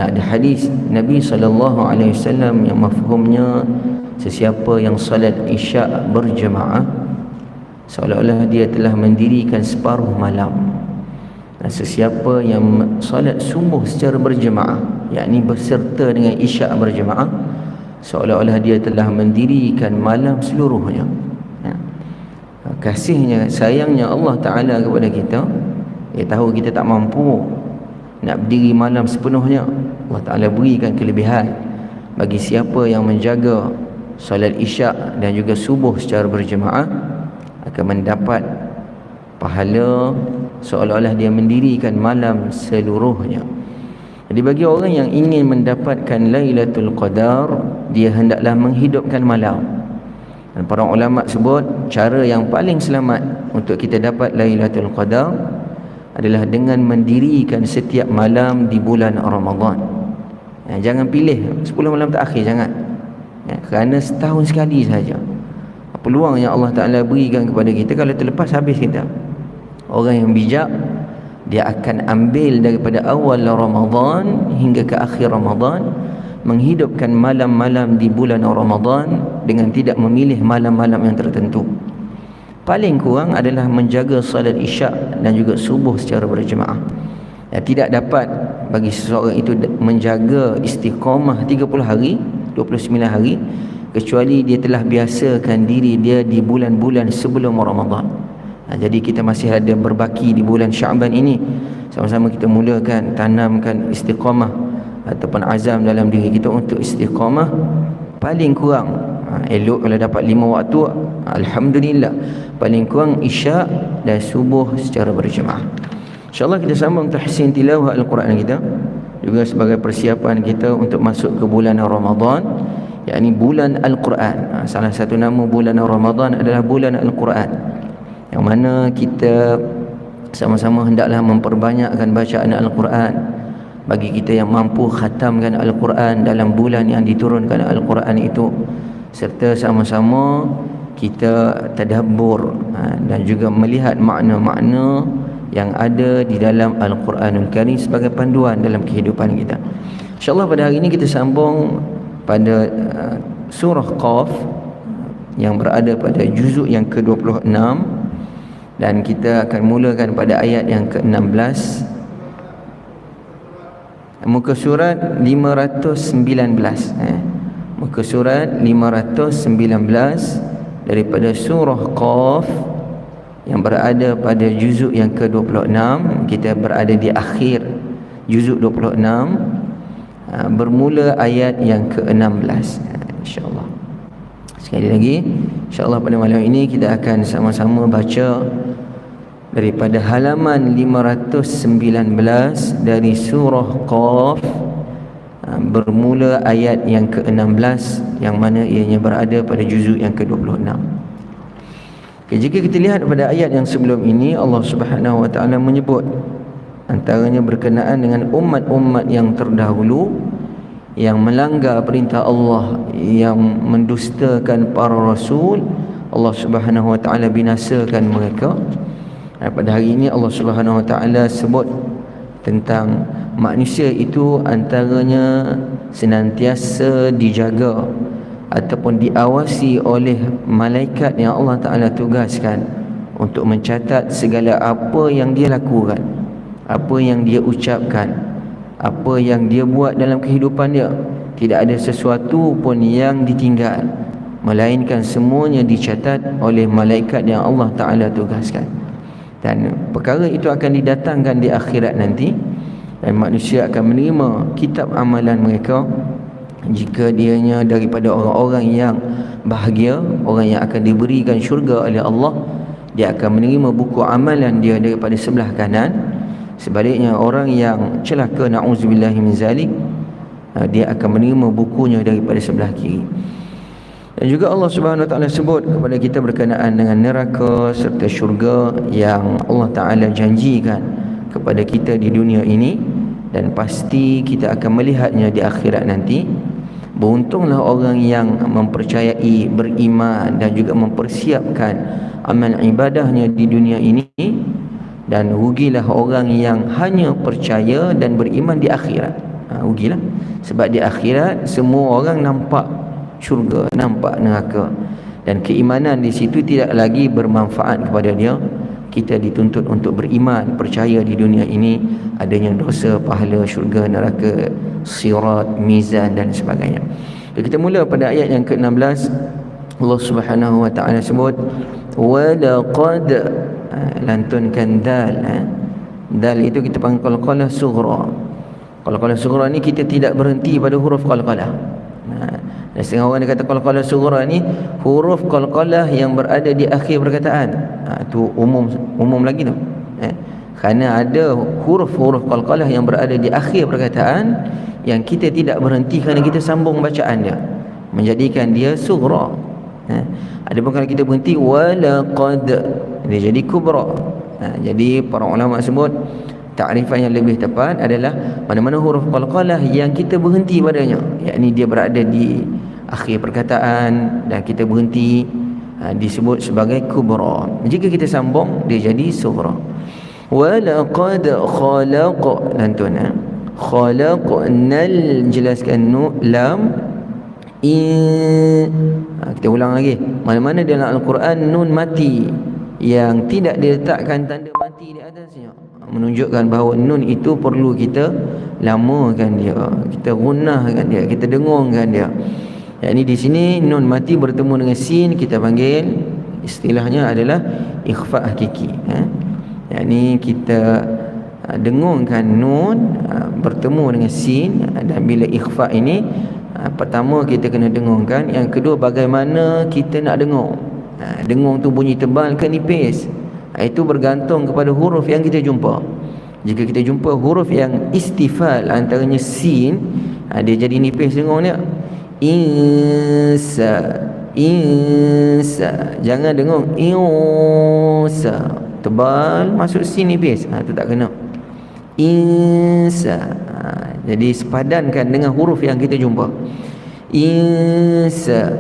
Ada hadis Nabi SAW yang mafhumnya sesiapa yang salat isyak berjemaah seolah-olah dia telah mendirikan separuh malam. Dan sesiapa yang salat subuh secara berjemaah, yakni berserta dengan isyak berjemaah, seolah-olah dia telah mendirikan malam seluruhnya. Kasihnya, sayangnya Allah Ta'ala kepada kita, dia tahu kita tak mampu nak berdiri malam sepenuhnya. Allah Ta'ala berikan kelebihan bagi siapa yang menjaga solat isyak dan juga subuh secara berjemaah, akan mendapat pahala seolah-olah dia mendirikan malam seluruhnya. Jadi bagi orang yang ingin mendapatkan Lailatul Qadar, dia hendaklah menghidupkan malam. Dan para ulama sebut cara yang paling selamat untuk kita dapat Lailatul Qadar adalah dengan mendirikan setiap malam di bulan Ramadan. Jangan pilih 10 malam terakhir, jangan. Kerana setahun sekali saja peluang yang Allah Ta'ala berikan kepada kita, kalau terlepas habis kita. Orang yang bijak, dia akan ambil daripada awal Ramadan hingga ke akhir Ramadan, menghidupkan malam-malam di bulan Ramadan dengan tidak memilih malam-malam yang tertentu. Paling kurang adalah menjaga salat isyak dan juga subuh secara berjemaah. Tidak dapat bagi seseorang itu menjaga istiqamah 30 hari, 29 hari, kecuali dia telah biasakan diri dia di bulan-bulan sebelum Ramadan. Jadi kita masih ada berbaki di bulan Syaban ini. Sama-sama kita mulakan, tanamkan istiqamah ataupun azam dalam diri kita untuk istiqamah. Paling kurang, elok kalau dapat 5 waktu, alhamdulillah. Paling kurang isyak dan subuh secara berjemaah. InsyaAllah kita sambung tahsin tilawah Al-Quran kita, juga sebagai persiapan kita untuk masuk ke bulan Ramadan, yakni bulan Al-Quran. Salah satu nama bulan Ramadan adalah bulan Al-Quran, yang mana kita sama-sama hendaklah memperbanyakkan bacaan Al-Quran. Bagi kita yang mampu khatamkan Al-Quran dalam bulan yang diturunkan Al-Quran itu, serta sama-sama kita tadabbur dan juga melihat makna-makna yang ada di dalam Al-Quranul Karim sebagai panduan dalam kehidupan kita. InsyaAllah pada hari ini kita sambung pada surah Qaf yang berada pada juzuk yang ke-26, dan kita akan mulakan pada ayat yang ke-16, muka surat 519. Muka surat 519 daripada surah Qaf yang berada pada juzuk yang ke-26. Kita berada di akhir juzuk 26, bermula ayat yang ke-16, insya-Allah. Sekali lagi, insya-Allah pada malam ini kita akan sama-sama baca daripada halaman 519 dari surah Qaf, bermula ayat yang ke-16, yang mana ianya berada pada juzuk yang ke-26. Jika kita lihat pada ayat yang sebelum ini, Allah Subhanahu wa taala menyebut antaranya berkenaan dengan umat-umat yang terdahulu yang melanggar perintah Allah, yang mendustakan para rasul. Allah Subhanahu wa taala binasakan mereka. Pada hari ini Allah Subhanahu wa taala sebut tentang manusia itu antaranya senantiasa dijaga ataupun diawasi oleh malaikat yang Allah Ta'ala tugaskan untuk mencatat segala apa yang dia lakukan, apa yang dia ucapkan, apa yang dia buat dalam kehidupan dia. Tidak ada sesuatu pun yang ditinggal, melainkan semuanya dicatat oleh malaikat yang Allah Ta'ala tugaskan. Dan perkara itu akan didatangkan di akhirat nanti, dan manusia akan menerima kitab amalan mereka. Jika dianya daripada orang-orang yang bahagia, orang yang akan diberikan syurga oleh Allah, dia akan menerima buku amalan dia daripada sebelah kanan. Sebaliknya orang yang celaka, na'udzubillahi min zalik, dia akan menerima bukunya daripada sebelah kiri. Dan juga Allah Subhanahu wa taala sebut kepada kita berkenaan dengan neraka serta syurga yang Allah Taala janjikan kepada kita di dunia ini, dan pasti kita akan melihatnya di akhirat nanti. Beruntunglah orang yang mempercayai, beriman dan juga mempersiapkan amal ibadahnya di dunia ini, dan rugilah orang yang hanya percaya dan beriman di akhirat. rugilah. Sebab di akhirat semua orang nampak syurga, nampak neraka, dan keimanan di situ tidak lagi bermanfaat kepada dia. Kita dituntut untuk beriman, percaya di dunia ini adanya dosa, pahala, syurga, neraka, sirat, mizan dan sebagainya. Kita mula pada ayat yang ke-16. Allah Subhanahu wa taala sebut wa laqad, lantunkan dal. Dal itu kita panggil qalqalah sughra. Qalqalah sughra ni kita tidak berhenti pada huruf qalqalah. Dan setengah orang dia kata qalqalah sughra ni huruf qalqalah yang berada di akhir perkataan. Tu umum lagi tu. Kerana ada huruf-huruf qalqalah yang berada di akhir perkataan yang kita tidak berhenti kerana kita sambung bacaan dia, menjadikan dia sughra. Adapun kalau kita berhenti walaqad, dia jadi kubra. Jadi para ulama sebut takrifan yang lebih tepat adalah mana-mana huruf qalqalah yang kita berhenti padanya, yakni dia berada di akhir perkataan dan kita berhenti, disebut sebagai kubra. Jika kita sambung, dia jadi sughra. Walaqad khalaq, lantun khalaqnal, jelaskan lam. Kita ulang lagi. Mana-mana dalam Al-Quran nun mati yang tidak diletakkan tanda mati di atasnya, menunjukkan bahawa nun itu perlu kita lamakan dia, kita gunnahkan dia, kita dengungkan dia. Yakni di sini nun mati bertemu dengan sin, kita panggil istilahnya adalah ikhfa hakiki. Yakni kita dengungkan nun bertemu dengan sin, dan bila ikhfa ini pertama kita kena dengungkan, yang kedua bagaimana kita nak dengung. Dengung tu bunyi tebal ke nipis, itu bergantung kepada huruf yang kita jumpa. Jika kita jumpa huruf yang istifal antaranya sin, dia jadi nipis dengung dia. Insa, jangan dengung insa, tebal masuk sin nipis, tu tak kena. Insa, jadi sepadankan dengan huruf yang kita jumpa. Insa,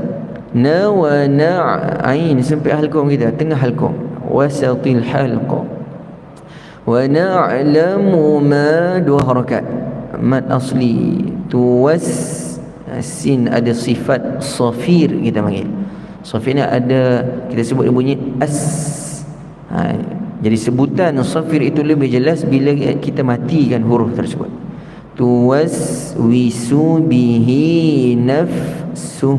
na wa na, ain sampai halqum kita, tengah halqum, wasatil halqa. Wa na'lamu ma, dua harakat, mad asli tuwas. Sin ada sifat safir, kita panggil safir ni ada, kita sebut bunyi as. Jadi sebutan safir itu lebih jelas bila kita matikan huruf tersebut. Tuwaswisu bihi nafsuh.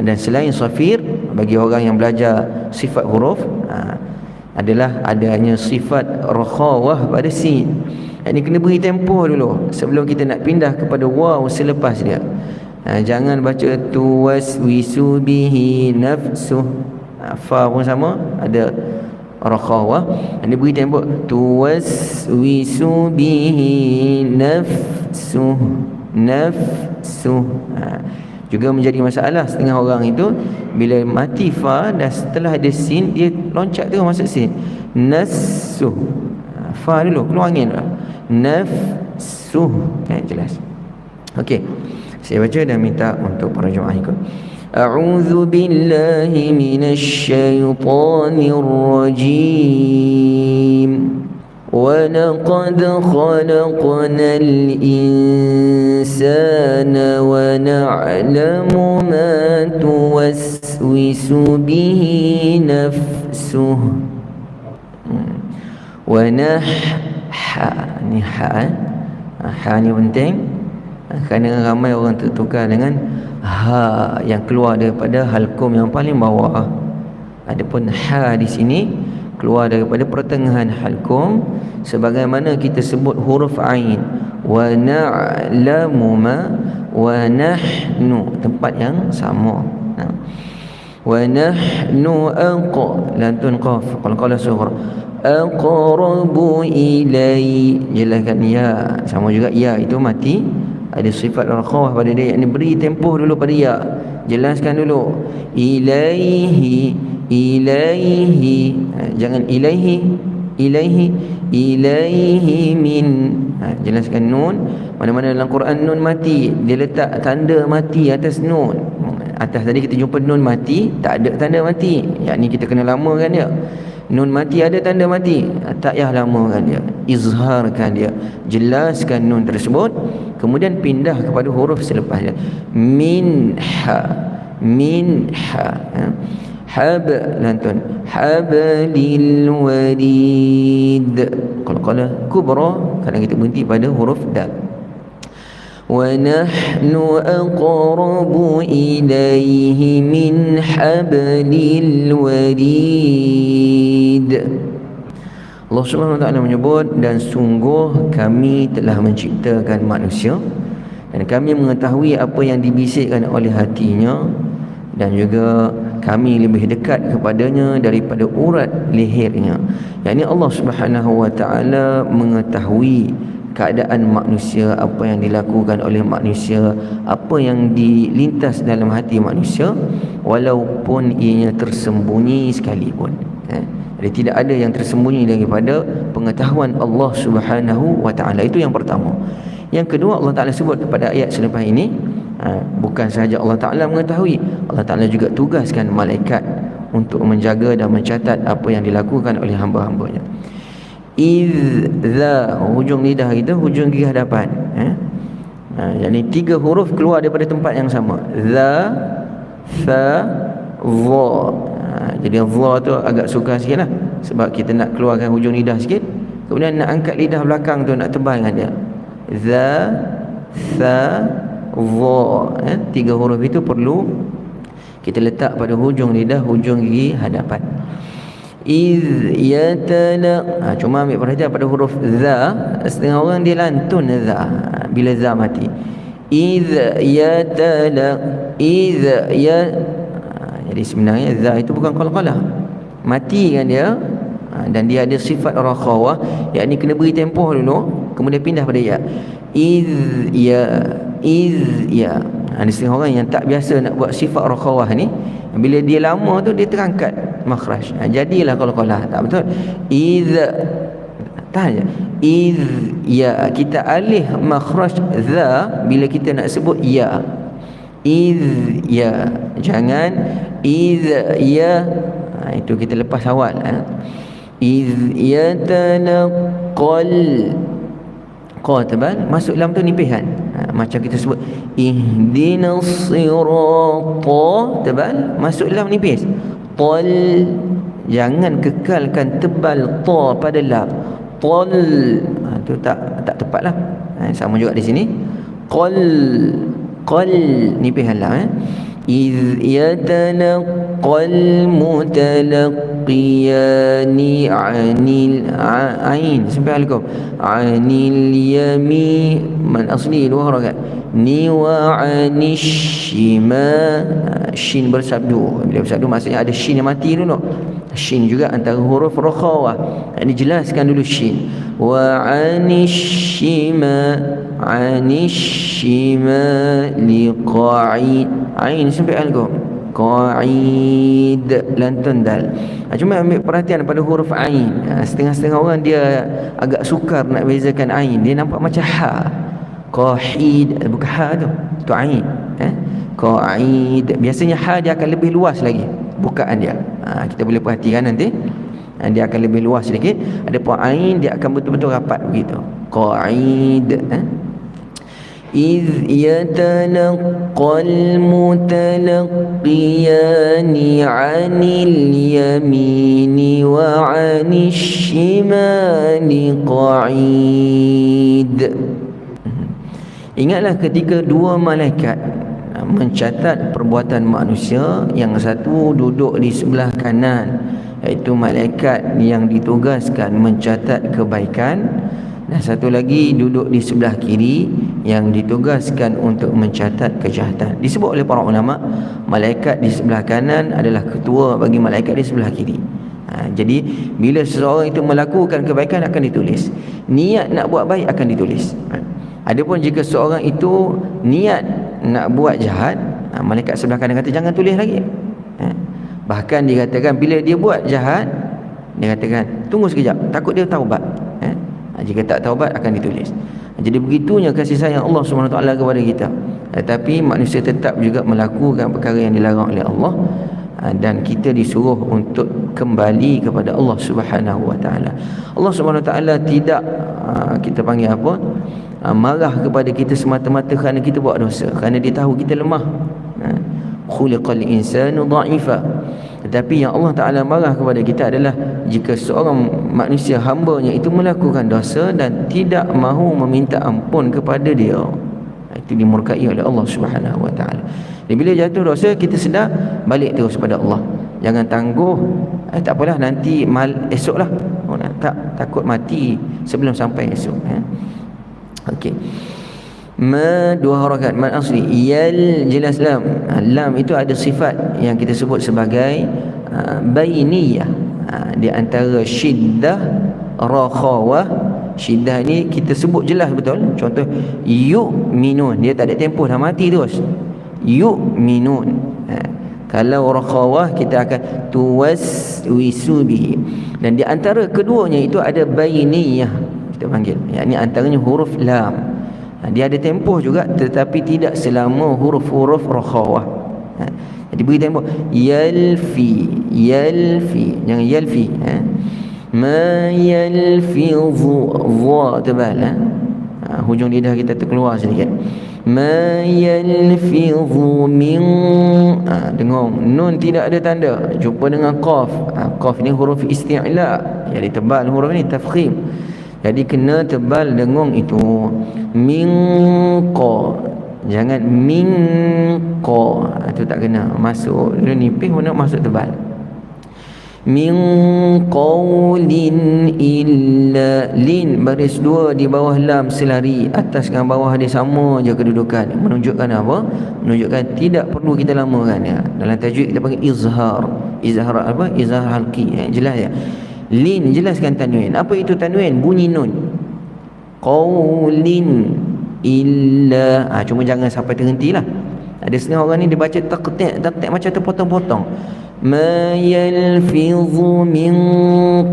Dan selain safir, bagi orang yang belajar sifat huruf, adalah adanya sifat rakhawah pada sin. Ini kena beri tempoh dulu sebelum kita nak pindah kepada waw selepas dia. Jangan baca tuwaswisu bihi nafsuh. Fa pun sama, ada rakhawah. Ini beri tempoh tuwaswisu bihi nafsuh. Juga menjadi masalah setengah orang itu bila mati fa dan setelah ada sin dia loncat terus masuk sin. Nasuh, fa dulu keluar angin lah. Nafsuh, jelas. Okey, saya baca dan minta untuk para jemaah ikut. A'udzu billahi minasy syaithanir rajim. وَلَقَدْ خَلَقْنَا الْإِنسَانَ وَنَعْلَمُ مَا تُوَسْوِسُ بِهِ نَفْسُهُ ni ha ni penting, kerana ramai orang tertukar dengan ha yang keluar daripada halqum yang paling bawah. Adapun ha di sini keluar daripada pertengahan halqum, sebagaimana kita sebut huruf ain. Wa na'lamu ma, wa nahnu, tempat yang sama. Wa nahnu lantun qaf, qalqalah sughra, aqrabu ilai, jelaskan ya, sama juga ya itu mati, ada sifat rakhawah pada dia, yang beri tempoh dulu pada ya, jelaskan dulu. Ilaihi, jangan ilaihi min. Jelaskan nun. Mana-mana dalam Quran nun mati, dia letak tanda mati atas nun. Atas tadi kita jumpa nun mati, tak ada tanda mati, yakni kita kena lamakan dia. Nun mati ada tanda mati, tak payah lamakan dia, izharkan dia, jelaskan nun tersebut, kemudian pindah kepada huruf selepasnya. Minha, minha, hab lantun, hablil warid. Qalqalah kubra, kadang kita berhenti pada huruf dal. Wa nahnu aqrabu ilaihi min hablil warid. Allah Subhanahu wa taala menyebut, dan sungguh kami telah menciptakan manusia dan kami mengetahui apa yang dibisikkan oleh hatinya, dan juga kami lebih dekat kepadanya daripada urat lehernya. Yakni Allah Subhanahu wa taala mengetahui keadaan manusia, apa yang dilakukan oleh manusia, apa yang dilintas dalam hati manusia, walaupun ianya tersembunyi sekalipun. Jadi tidak ada yang tersembunyi daripada pengetahuan Allah Subhanahu wa taala. Itu yang pertama. Yang kedua, Allah Taala sebut pada ayat selepas ini, bukan sahaja Allah Taala mengetahui, Allah Taala juga tugaskan malaikat untuk menjaga dan mencatat apa yang dilakukan oleh hamba-hambanya. Idza, hujung lidah kita hujung gigi hadapan, yakni 3 huruf keluar daripada tempat yang sama. Za, fa, dha. Jadi dha tu agak sukar sikit lah, sebab kita nak keluarkan hujung lidah sikit, kemudian nak angkat lidah belakang tu, nak tebal dengan dia. Za, tha, dha. 3 huruf itu perlu kita letak pada hujung lidah, hujung gigi hadapan. Iz yatala, cuma ambil perhatian pada huruf za. Setengah orang dia lantun za bila za mati. Iz yatala, iz ya. Jadi sebenarnya za itu bukan qalqalah, mati kan dia, dan dia ada sifat rakhawah, yakni kena beri tempoh dulu, kemudian pindah pada ya. Iz ya, iz ya. Ada setengah orang yang tak biasa nak buat sifat rakhawah ni, bila dia lama tu dia terangkat makhraj, jadilah qalqalah. Tak betul. Iz, tak je. Iz ya, kita alih makhraj za bila kita nak sebut ya. Iz ya, jangan iz ya. Itu kita lepas awal. Iz yatanaqal, qa tebal, masuk lam tu nipis kan. Macam kita sebut ihdinas sirata, tebal, masuk lam nipis. Tal, jangan kekalkan tebal ta pada lam. Tal, tu tak tepatlah. Sama juga di sini. Qal, qal, nipis lam. إذ يتلقى المتلقيان عن العين sampai alaikum anil yamin, man asli dua harakat, ni wa anishima, shin bersabdu. Bila bersabdu maksudnya ada shin yang mati dulu. Shin juga antara huruf rakhawah, ini jelaskan dulu shin. Wa anishima, anishima liqa'id, ain sampai algo, qa'id, lantun dal. Cuma ambil perhatian pada huruf ain. Setengah-setengah orang dia agak sukar nak bezakan ain, dia nampak macam ha. Qa'id, bukan ha tu, tu ain. Qa'id, biasanya ha dia akan lebih luas lagi bukaan dia. Kita boleh perhatikan nanti, dia akan lebih luas sedikit. Adapun ain dia akan betul-betul rapat begitu. Qa'id. إذ يتلقى المتلقيان عن اليمين وعن الشمال قعيد. Ingatlah ketika 2 malaikat mencatat perbuatan manusia, yang satu duduk di sebelah kanan, iaitu malaikat yang ditugaskan mencatat kebaikan, dan satu lagi duduk di sebelah kiri yang ditugaskan untuk mencatat kejahatan. Disebut oleh para ulama, malaikat di sebelah kanan adalah ketua bagi malaikat di sebelah kiri. Jadi bila seseorang itu melakukan kebaikan akan ditulis, niat nak buat baik akan ditulis. Adapun jika seorang itu niat nak buat jahat, malaikat sebelah kanan kata jangan tulis lagi. Bahkan dikatakan bila dia buat jahat, dia katakan tunggu sekejap, takut dia taubat. Jika tak taubat akan ditulis. Jadi begitunya kasih sayang Allah SWT kepada kita. Tetapi manusia tetap juga melakukan perkara yang dilarang oleh Allah. dan kita disuruh untuk kembali kepada Allah Subhanahu wa taala. Allah Subhanahu wa taala tidak kita panggil apa? Marah kepada kita semata-mata kerana kita buat dosa, kerana dia tahu kita lemah. Khuliqal insanu dha'ifa. Tetapi yang Allah Taala marah kepada kita adalah jika seorang manusia hamba-Nya itu melakukan dosa dan tidak mahu meminta ampun kepada dia. Itu dimurkai oleh Allah Subhanahu wa taala. Dan bila jatuh dosa, kita sedar, balik terus pada Allah. Jangan tangguh, tak apalah nanti esoklah. Tak takut mati sebelum sampai esok. Okey. Dua harakat mad asli yal jelas lam. Lam itu ada sifat yang kita sebut sebagai bainiyah, di antara syiddah, rakhawah. Syiddah ni kita sebut jelas betul. Contoh yu'minun, dia tak ada tempoh, dah mati terus. Yu'minun. Kalau rakhawah kita akan tuwaswisu bihi. Dan di antara keduanya itu ada bainiyah, kita panggil, yakni antaranya huruf lam. Dia ada tempoh juga, tetapi tidak selama huruf-huruf rakhawah. Jadi beri tempoh. Yalfi, jangan yalfi. Ma yalfizu, dha tebal. Hujung lidah kita terkeluar sedikit. Ma yalfizu min, dengar nun tidak ada tanda, jumpa dengan qaf. Qaf ni huruf isti'la, jadi tebal huruf ni, tafkhim. Jadi kena tebal dengung itu. Minqa, jangan minqa, itu tak kena masuk dia nipis, nak masuk tebal. Min qaulin illa, lin baris dua di bawah lam selari, atas dengan bawah dia sama je kedudukan. Menunjukkan apa? Menunjukkan tidak perlu kita lamakan ya. Dalam tajwid kita panggil izhar. Izhar apa? Izhar halqi. Jelas ya. Lin, jelaskan tanwin. Apa itu tanwin? Bunyi nun. Qaulin illa, cuma jangan sampai terhentilah. Ada setengah orang ni dia baca tak macam terpotong-potong. Ma yalfizu min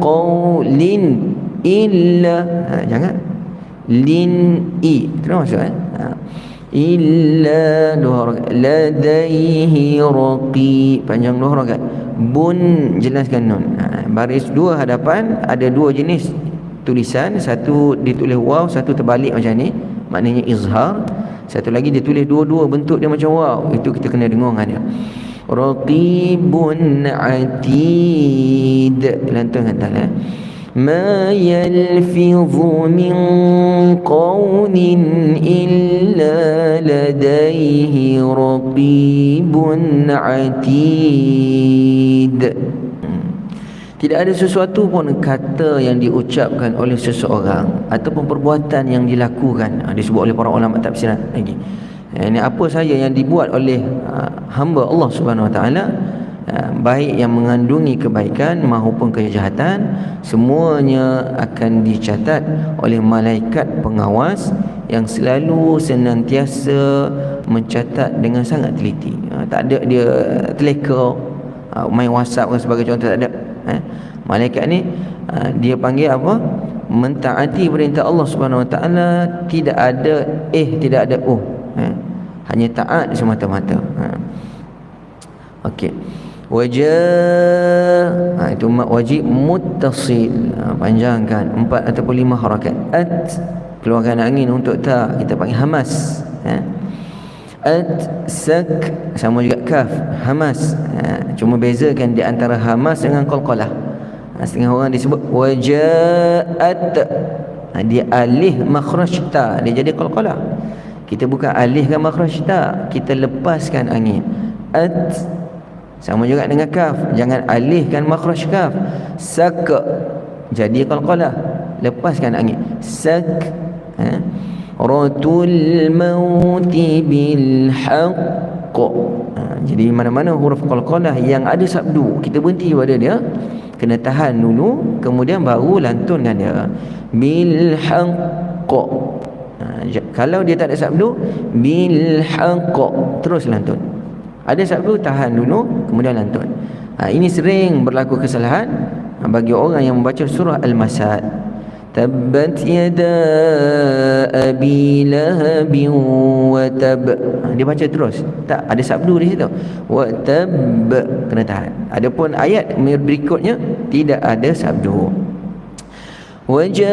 qaulin illa, jangan lin i terus masuk illa dua harakat. Ladaihi raqi, panjang dua harakat. Bun, jelaskan nun. Baris dua hadapan ada dua jenis tulisan, satu ditulis waw, satu terbalik macam ni, maknanya izhar. Satu lagi dia tulis dua-dua bentuk dia macam waw, itu kita kena dengar dengan dia. Raqibun atid, lantun hantar. Ma yalfizu min qawlin illa ladaihi raqibun atid. Tidak ada sesuatu pun kata yang diucapkan oleh seseorang ataupun perbuatan yang dilakukan, disebut oleh para ulama tafsir lagi. Ini apa saja yang dibuat oleh hamba Allah Subhanahu wa taala, baik yang mengandungi kebaikan maupun kejahatan, semuanya akan dicatat oleh malaikat pengawas yang selalu senantiasa mencatat dengan sangat teliti. Tak ada dia teleka main WhatsApp dan sebagai contoh, tak ada. Malaikat ni dia panggil apa? Mentaati perintah Allah Subhanahu wa taala, tidak ada tidak ada hanya taat semata-mata. Okey. Wajah, itu wajib muttasil, panjangkan 4 ataupun 5 harakat. Keluarkan angin untuk ta, kita panggil hamas. Sak, sama juga kaf, hamas. Cuma bezakan di antara hamas dengan qalqalah. Setengah orang disebut wajaat, dia alih makhraj ta, dia jadi qalqalah. Kita bukan alihkan makhraj ta, kita lepaskan angin. Sama juga dengan kaf, jangan alihkan makhraj kaf. Sak, jadi qalqalah, lepaskan angin. Sak. Ratul mauti bil haqq. Jadi mana-mana huruf qalqalah yang ada sabdu, kita berhenti pada dia, kena tahan dulu, kemudian baru lantunkan dia. Bil haqq. Kalau dia tak ada sabdu, bil haqq, terus lantun. Ada sabdu, tahan dulu, kemudian lantun. Ini sering berlaku kesalahan bagi orang yang membaca surah Al-Masad. tabbat yada abi lahabin wa tab. Dia baca terus, tak ada sabdu di situ, wa tab, kena tahan. Adapun ayat berikutnya tidak ada sabdu. وجاءت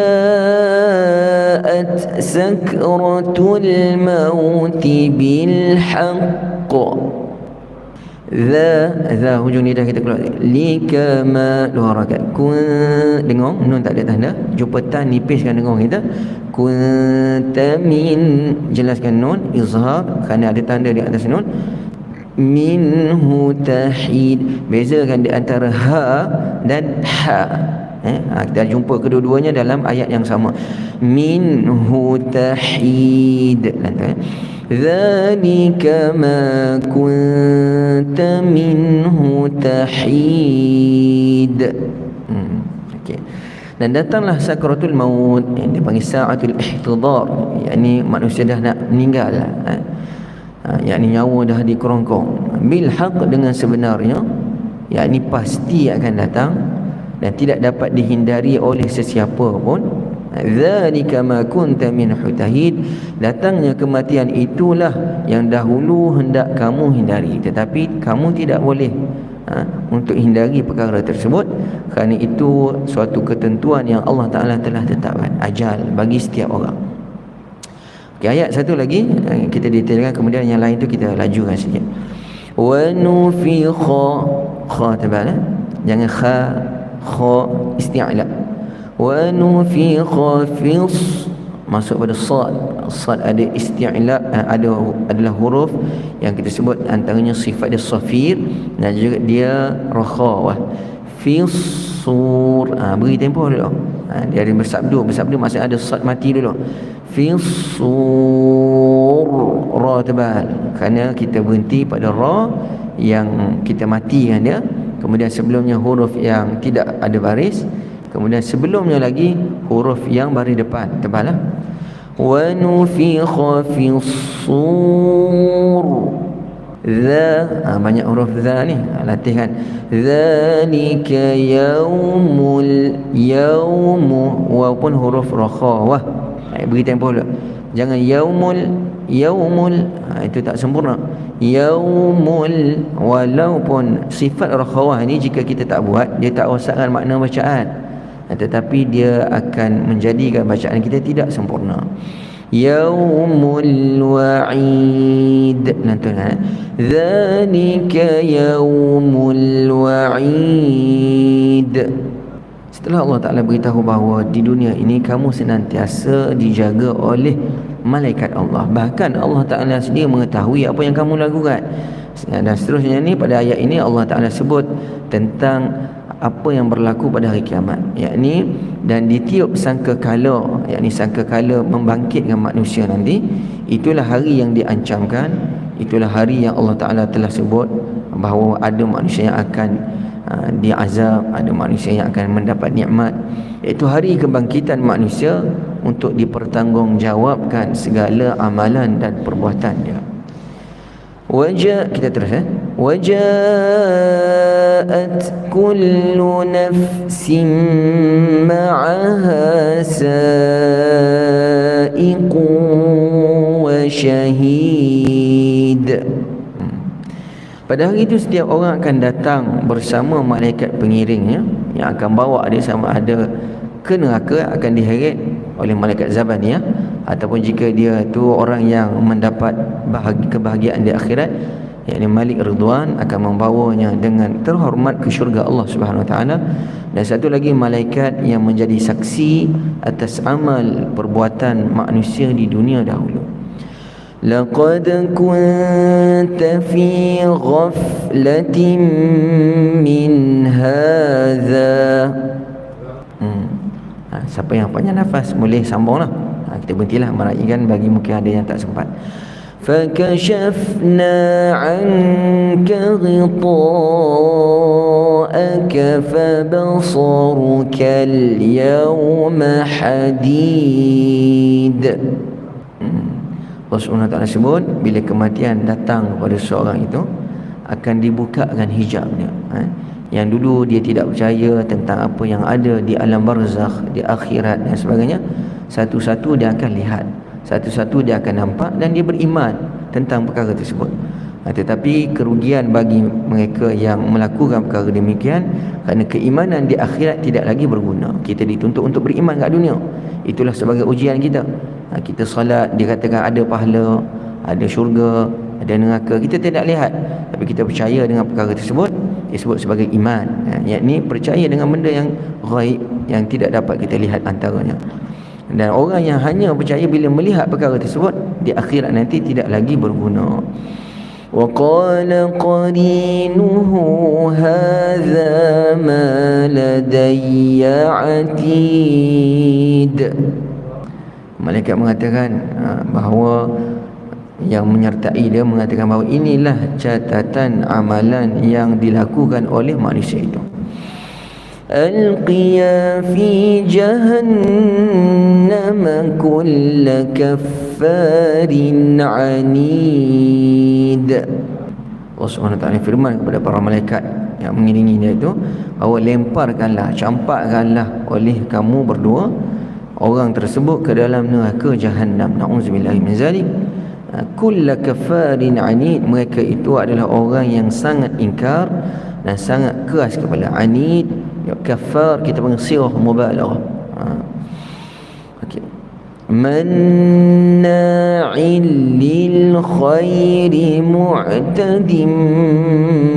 سكرة الموت بالحق ذا hujung lidah kita keluar likama dua harakat dengung nun tak ada tanda, jumpa tan nipiskan dengung kita, kunta min jelaskan nun izhar kerana ada tanda di atas nun, minhu tahid bezakan di antara ha dan ha. Kita jumpa kedua-duanya dalam ayat yang sama, minhu tahid. Dzalika ma kunta minhu tahid. Okey. Dan datanglah sakratul maut yang dipanggil sa'atul ihtidar, yakni manusia dah nak meninggal, yakni nyawa dah dikerongkong, bil haq dengan sebenarnya, yakni pasti akan datang dan tidak dapat dihindari oleh sesiapa pun. Dzalika ma kunta minhu tahid, datangnya kematian itulah yang dahulu hendak kamu hindari, tetapi kamu tidak boleh untuk hindari perkara tersebut, kerana itu suatu ketentuan yang Allah Ta'ala telah tetapkan, ajal bagi setiap orang. Okay, ayat satu lagi kita detailkan, kemudian yang lain tu kita lajukan sikit. Wa nufikha, kha tabala, jangan kha isti'la. Wa nufikha fis, masuk pada sad ada isti'la, adalah huruf yang kita sebut antaranya sifat dia safir dan juga dia rakhawah. Fis sur, beri tempoh dulu, dia ada bersabdu maksudnya ada sad mati dulu. Fis sur, ra tebal, kerana kita berhenti pada ra yang kita matikan dia, kemudian sebelumnya huruf yang tidak ada baris, kemudian sebelumnya lagi huruf yang baris depan tebalah. Wa nufikha fis sur, banyak huruf za ni, latihkan. Zalika yaumu, walaupun huruf rakhawah, beri tempoh dulu, jangan yaumul, itu tak sempurna. Yaumul, walaupun sifat rakhawah ni jika kita tak buat, dia tak rosakkan makna bacaan, tetapi dia akan menjadikan bacaan kita tidak sempurna. Yaumul wa'id, nanti dzalika yaumul wa'id. Setelah Allah Ta'ala beritahu bahawa di dunia ini kamu senantiasa dijaga oleh malaikat Allah, bahkan Allah Ta'ala sendiri mengetahui apa yang kamu lakukan, dan seterusnya ni pada ayat ini Allah Ta'ala sebut tentang apa yang berlaku pada hari kiamat, yakni dan di tiup sangkakala, yakni sangkakala membangkitkan manusia nanti, itulah hari yang diancamkan, itulah hari yang Allah Ta'ala telah sebut bahawa ada manusia yang akan diazab, ada manusia yang akan mendapat nikmat, iaitu hari kebangkitan manusia untuk dipertanggungjawabkan segala amalan dan perbuatan dia. Kita terus Wajaat kullu nafsin ma'aha sa'iqun wa syahid. Pada hari itu setiap orang akan datang bersama malaikat pengiringnya yang akan bawa dia sama ada ke neraka, akan diheret oleh malaikat Zabaniyah, ataupun jika dia tu orang yang mendapat kebahagiaan di akhirat, yakni Malik Ridwan, akan membawanya dengan terhormat ke syurga Allah Subhanahu Wa Taala. Dan satu lagi malaikat yang menjadi saksi atas amal perbuatan manusia di dunia dahulu. Laqad kunta fi ghaflatin min hadza. Siapa yang panjang nafas boleh sambunglah. Kita berhentilah meraihkan bagi mungkin ada yang tak sempat. فكشفنا عنك غطاءك فبصرك اليوم حديد. Allah SWT sebut bila kematian datang kepada seorang itu akan dibukakan hijabnya, yang dulu dia tidak percaya tentang apa yang ada di alam barzakh, di akhirat dan sebagainya, satu-satu dia akan lihat, satu-satu dia akan nampak dan dia beriman tentang perkara tersebut. Tetapi kerugian bagi mereka yang melakukan perkara demikian, kerana keimanan di akhirat tidak lagi berguna. Kita dituntut untuk beriman kat dunia, itulah sebagai ujian kita. Kita solat, dikatakan ada pahala, ada syurga, ada neraka, kita tidak lihat, tapi kita percaya dengan perkara tersebut, disebut sebagai iman. Yakni percaya dengan benda yang ghaib, yang tidak dapat kita lihat antaranya. Dan orang yang hanya percaya bila melihat perkara tersebut, di akhirat nanti tidak lagi berguna. وَقَالَ قَرِينُهُ هَذَا مَا لَدَيَّ عَتِيدٌ. Malaikat mengatakan bahawa yang menyertai dia mengatakan bahawa inilah catatan amalan yang dilakukan oleh manusia itu. Alqiya fi jahannam kull kaffarin anid. Allah Subhanahu wa ta'ala firman kepada para malaikat yang mengiringi dia itu bahawa lemparkanlah, campakkanlah oleh kamu berdua orang tersebut ke dalam neraka jahannam. Na'udzubillahi min zalik. Kull kaffarin anid, mereka itu adalah orang yang sangat ingkar dan sangat keras kepala. Anid, kafar kita panggil sirah mubalaghah. Okey. Manna'il lil khairi mu'tadim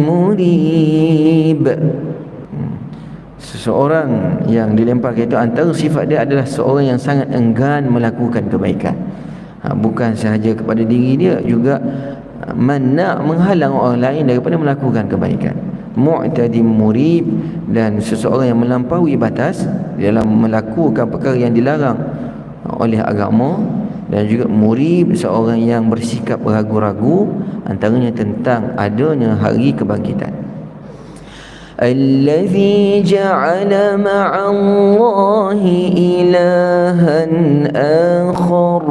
murib. Seseorang yang dilemparkan itu, antara sifat dia adalah seorang yang sangat enggan melakukan kebaikan. Bukan sahaja kepada diri dia, juga mana menghalang orang lain daripada melakukan kebaikan. Mu'tadim murib, dan seseorang yang melampaui batas dalam melakukan perkara yang dilarang oleh agama, dan juga murib, seorang yang bersikap ragu-ragu antaranya tentang adanya hari kebangkitan. Allazi ja'ala ma'allahi ilahan akhar.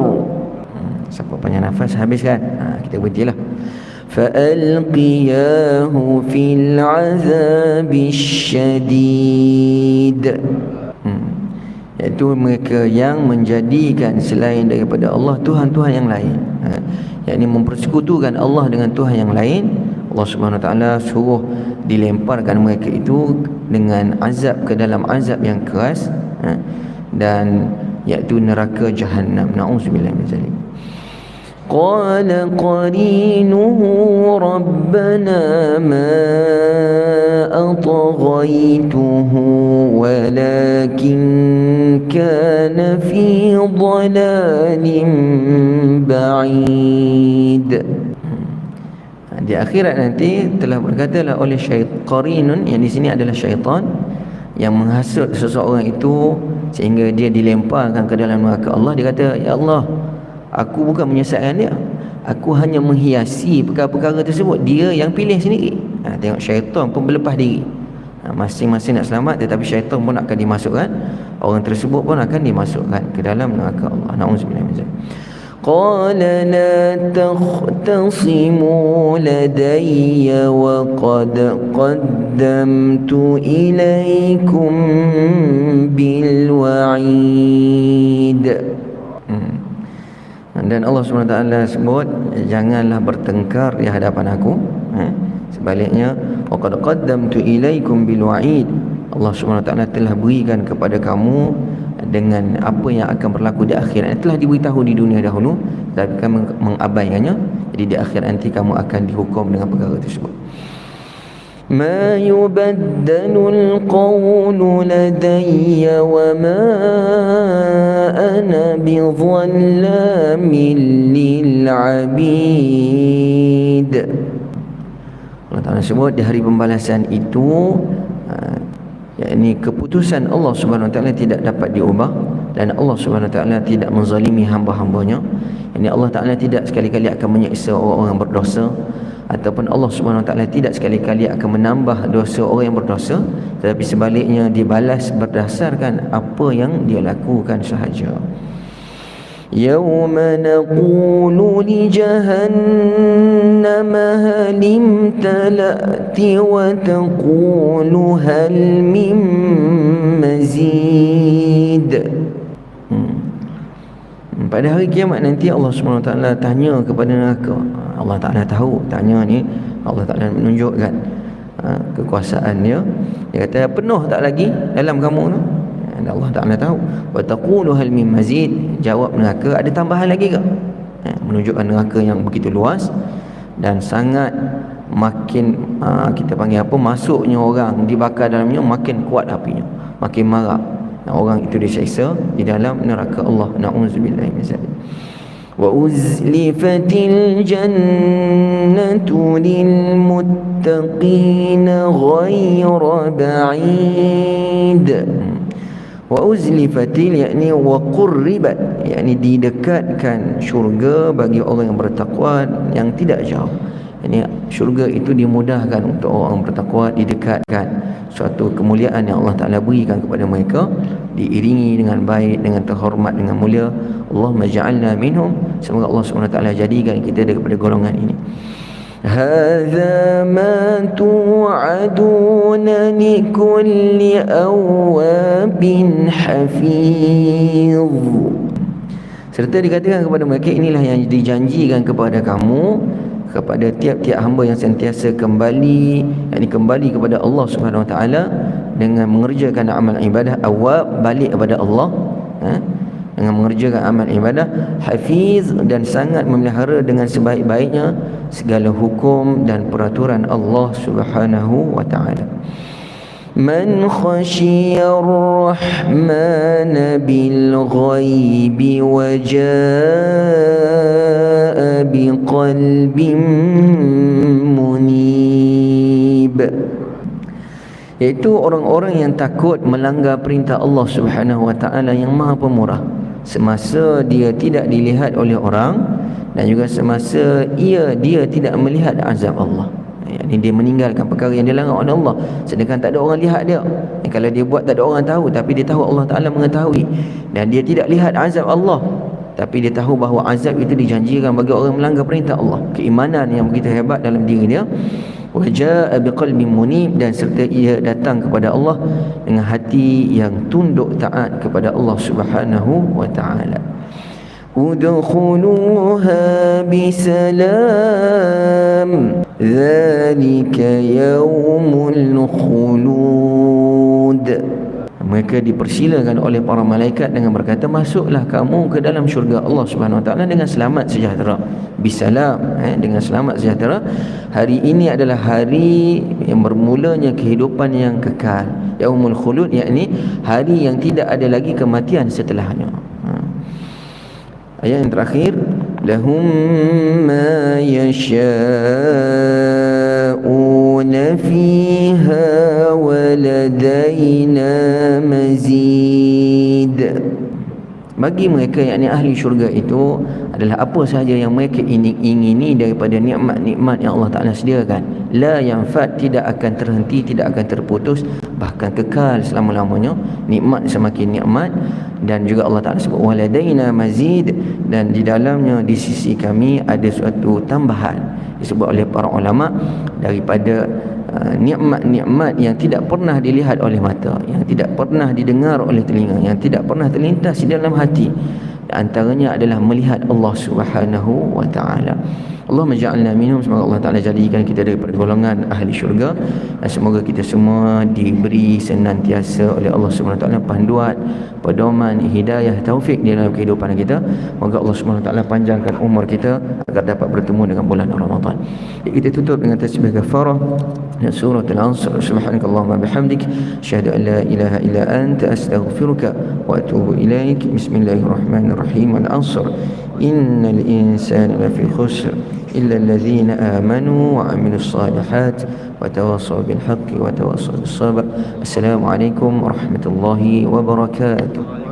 Siapa panjang nafas habiskan, kita berhentilah. فَأَلْقِيَاهُ فِي الْعَذَابِ الشَّدِيدِ. Iaitu mereka yang menjadikan selain daripada Allah Tuhan-Tuhan yang lain, yakni mempersekutukan Allah dengan Tuhan yang lain. Allah Subhanahu wa ta'ala suruh dilemparkan mereka itu dengan azab ke dalam azab yang keras, dan iaitu neraka jahannam. Na'udzubillah min zalik. قال قرينه ربنا ما أطغيته ولكن كان في ضلال بعيد. Di akhirat nanti telah berkatalah oleh qarinun, yang di sini adalah syaitan, yang menghasut seseorang itu sehingga dia dilemparkan ke dalam neraka Allah. Dia kata, ya Allah, aku bukan menyesatkan dia, aku hanya menghiasi perkara-perkara tersebut, dia yang pilih sendiri. Tengok, syaitan pun berlepas diri. Masing-masing nak selamat, tetapi syaitan pun akan dimasukkan, orang tersebut pun akan dimasukkan ke dalam neraka Allah. Na'udzubillah min zalik. Qala la takhtasimu ladayya wa qad qaddamtu ilaykum bil wa'id. Dan Allah SWT sebut, janganlah bertengkar di hadapan aku. Sebaliknya, wa qad qaddamtu ilaikum bil wa'id. Allah SWT telah berikan kepada kamu dengan apa yang akan berlaku di akhirat. Telah diberitahu di dunia dahulu, tapi kamu mengabaikannya. Jadi di akhirat nanti kamu akan dihukum dengan perkara tersebut. ما يبدل القول لدي وما أنا بظلام للعبيد. Allah Ta'ala sebut di hari pembalasan itu, yakni keputusan Allah Subhanahu Wa Ta'ala tidak dapat diubah, dan Allah Subhanahu Wa Ta'ala tidak menzalimi hamba-hambanya. Ini Allah Ta'ala tidak sekali-kali akan menyiksa orang-orang berdosa, ataupun Allah Subhanahu Wa Ta'ala tidak sekali-kali akan menambah dosa orang yang berdosa, tetapi sebaliknya dibalas berdasarkan apa yang dia lakukan sahaja. Yawma naqulu li jahannam hal امتلأت وتقول هل من مزيد. Pada hari kiamat nanti Allah SWT tanya kepada neraka. Allah Ta'ala tahu, tanya ni Allah Ta'ala menunjukkan kekuasaan dia. Dia kata penuh tak lagi dalam kamu tu? Dan Allah Ta'ala tahu. Wa taqulu hal min mazid. Jawab neraka, ada tambahan lagi ke? Menunjukkan neraka yang begitu luas dan sangat makin kita panggil apa, masuknya orang dibakar dalamnya makin kuat apinya, makin marah. Orang itu disiksa di dalam neraka Allah. Na'udzubillahi min zalik. Wa uzlifatil jannatu lil muttaqina ghayra ba'id. Wa uzlifatil yakni wa qurribat, yakni didekatkan syurga bagi orang yang bertakwa yang tidak jauh. Ini syurga itu dimudahkan untuk orang bertakwa, didekatkan. Suatu kemuliaan yang Allah Ta'ala berikan kepada mereka, diiringi dengan baik, dengan terhormat, dengan mulia. Allahumma ja'alna minhum. Semoga Allah SWT jadikan kita daripada golongan ini. Hadza ma tu'aduna likulli awabin hafiz. Serta dikatakan kepada mereka, inilah yang dijanjikan kepada kamu, kepada tiap-tiap hamba yang sentiasa kembali, yakni kembali kepada Allah Subhanahu Wa Taala dengan mengerjakan amal ibadah. Awab, balik kepada Allah, dengan mengerjakan amal ibadah. Hafiz, dan sangat memelihara dengan sebaik-baiknya segala hukum dan peraturan Allah Subhanahu Wa Taala. Man khashiyar rahmana bil ghaibi wa jaa biqalbin munib, iaitu orang-orang yang takut melanggar perintah Allah Subhanahu Wa Taala yang Maha Pemurah semasa dia tidak dilihat oleh orang, dan juga semasa dia tidak melihat azab Allah. Ini dia meninggalkan perkara yang dilarang oleh Allah, sedangkan tak ada orang lihat dia. Kalau dia buat tak ada orang tahu, tapi dia tahu Allah Ta'ala mengetahui. Dan dia tidak lihat azab Allah, tapi dia tahu bahawa azab itu dijanjikan bagi orang yang melanggar perintah Allah. Keimanan yang begitu hebat dalam diri dia. Wa jaa biqalbin munib, dan serta ia datang kepada Allah dengan hati yang tunduk taat kepada Allah Subhanahu Wa Ta'ala. Udkhuluha bisalam dzalika yaumul khulud. Mereka dipersilakan oleh para malaikat dengan berkata, masuklah kamu ke dalam syurga Allah Subhanahu Wa Taala dengan selamat sejahtera. Bisalam, dengan selamat sejahtera. Hari ini adalah hari yang bermulanya kehidupan yang kekal. Yaumul khulud, yakni hari yang tidak ada lagi kematian setelahnya. Ayat yang terakhir, lahum ma yasha'una fiha wa ladaina mazid. Bagi mereka, yakni ahli syurga itu, adalah apa sahaja yang mereka ingini daripada nikmat-nikmat yang Allah Ta'ala sediakan. La yanfad, tidak akan terhenti, tidak akan terputus, bahkan kekal selama-lamanya. Nikmat semakin nikmat. Dan juga Allah Ta'ala sebut waladaina mazid, dan di dalamnya di sisi kami ada suatu tambahan. Disebut oleh para ulama daripada nikmat-nikmat yang tidak pernah dilihat oleh mata, yang tidak pernah didengar oleh telinga, yang tidak pernah terlintas di dalam hati. Antaranya adalah melihat Allah Subhanahu Wa Ta'ala. Allahumma ja'alna minhum. Semoga Allah Ta'ala jadikan kita daripada golongan ahli syurga, dan semoga kita semua diberi senantiasa oleh Allah Subhanahu Wa Ta'ala panduan, pedoman, hidayah, taufik di dalam kehidupan kita. Semoga Allah Subhanahu Wa Ta'ala panjangkan umur kita agar dapat bertemu dengan bulan Ramadan. Kita tutup dengan tasbih kafarah dan surah Al-Asr. Subhanakallahumma bihamdik, asyhadu an la ilaha illa anta, astaghfiruka wa atubu ilaik. Bismillahirrahmanirrahim. Al-Asr, innal insana lafi khusr illa alladhina amanu wa amilus salihat wa tawassaw bil haqqi wa tawassaw bis sabr. Assalamualaikum warahmatullahi wabarakatuh.